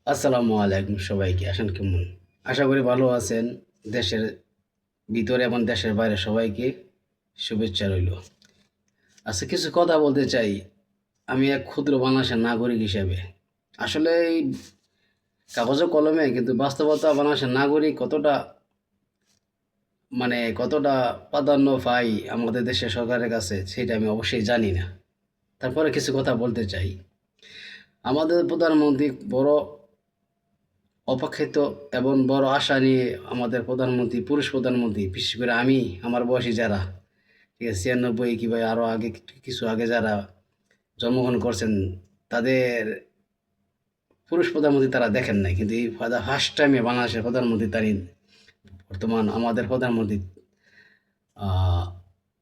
আসসালামু আলাইকুম সবাইকে। আসেন কেমন? আশা করি ভালো আছেন। দেশের ভিতরে এবং দেশের বাইরে সবাইকে শুভেচ্ছা রইল। আচ্ছা, কিছু কথা বলতে চাই। আমি এক ক্ষুদ্র বাংলাদেশের নাগরিক হিসেবে আসলে এই কাগজে কলমে কিন্তু বাস্তবতা বাংলাদেশের নাগরিক কতটা কতটা প্রাধান্য পাই আমাদের দেশের সরকারের কাছে সেটা আমি অবশ্যই জানি না। তারপরে কিছু কথা বলতে চাই। আমাদের প্রধানমন্ত্রী বড় অপেক্ষিত এবং বড় আশা নিয়ে আমাদের প্রধানমন্ত্রী, পুরুষ প্রধানমন্ত্রী, বিশেষ করে আমি, আমার বয়সী যারা, ঠিক আছে, 96 কিংবা আরও আগে, কিছু আগে যারা জন্মগ্রহণ করছেন, তাদের পুরুষ প্রধানমন্ত্রী তারা দেখেন নাই, কিন্তু এই ফার্স্ট টাইমে বাংলাদেশের প্রধানমন্ত্রী তারই বর্তমান আমাদের প্রধানমন্ত্রী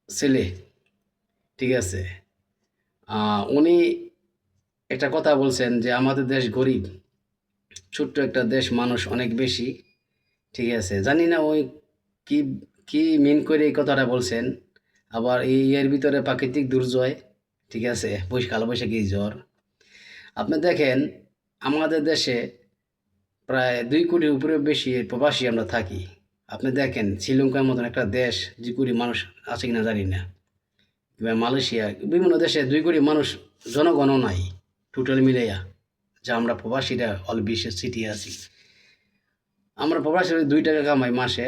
ছেলে, ঠিক আছে। উনি একটা কথা বলছেন যে আমাদের দেশ গরিব, ছোট্ট একটা দেশ, মানুষ অনেক বেশি, ঠিক আছে। জানি না ওই কি কি মিন করে এই কথাটা বলছেন। আবার এই এর ভিতরে প্রাকৃতিক দুর্যোগ, ঠিক আছে, কালবৈশাখী ঝড়। আপনি দেখেন আমাদের দেশে প্রায় 2 কোটির উপরে বেশি প্রবাসী আমরা থাকি। আপনি দেখেন শ্রীলঙ্কার মতন একটা দেশ 2 কোটি মানুষ আছে কিনা জানি না, কিংবা মালয়েশিয়া, বিভিন্ন দেশে 2 কোটি মানুষ জনগণও নাই টোটাল মিলাইয়া, যা আমরা প্রবাসীরা অল বিশ্বের সিটি আছি। আমরা প্রবাসী 2 টাকা কামাই মাসে,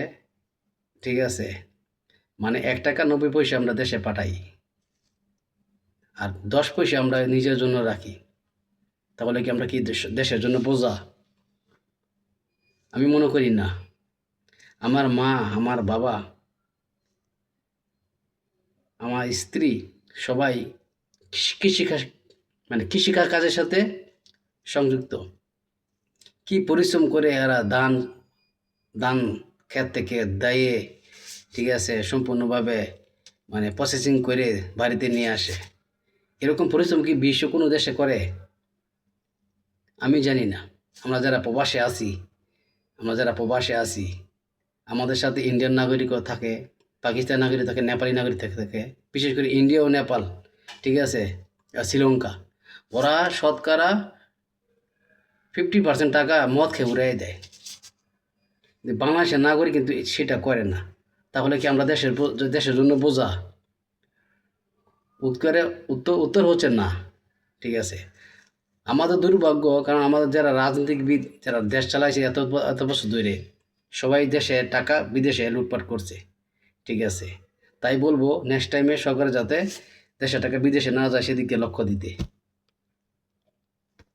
ঠিক আছে। 1 টাকা 90 পয়সা আমরা দেশে পাঠাই, আর 10 পয়সা আমরা নিজের জন্য রাখি। তাহলে কি আমরা কি দেশের জন্য বোঝা? আমি মনে করি না। আমার মা, আমার বাবা, আমার স্ত্রী সবাই কৃষিকাজ কৃষিকাজ কাজের সাথে সংযুক্ত। কি পরিশ্রম করে এরা ধান ধান ক্ষেত থেকে দাইয়ে, ঠিক আছে, সম্পূর্ণভাবে প্রসেসিং করে বাড়িতে নিয়ে আসে। এরকম পরিশ্রম কি বিশ্ব কোনো দেশে করে? আমি জানি না। আমরা যারা প্রবাসে আছি আমরা যারা প্রবাসে আছি আমাদের সাথে ইন্ডিয়ান নাগরিকও থাকে, পাকিস্তান নাগরিক থাকে, নেপালি নাগরিক থাকে, বিশেষ করে ইন্ডিয়া ও নেপাল, ঠিক আছে, আর শ্রীলঙ্কা। ওরা শতকরা 50% টাকা মদ খেয়ে উড়াই দেয়। কিন্তু বাংলাদেশের নাগরিক কিন্তু সেটা করে না। তাহলে কি আমরা দেশের জন্য বোঝা? উত্তরে উত্তর হচ্ছে না, ঠিক আছে। আমাদের দুর্ভাগ্য, কারণ আমাদের যারা রাজনীতিবিদ, যারা দেশ চালাইছে এত এত বছর ধরে, সবাই দেশে টাকা বিদেশে লুটপাট করছে, ঠিক আছে। তাই বলবো নেক্সট টাইমে সরকার যাতে দেশের টাকা বিদেশে না যায় সেদিকে লক্ষ্য দিতে।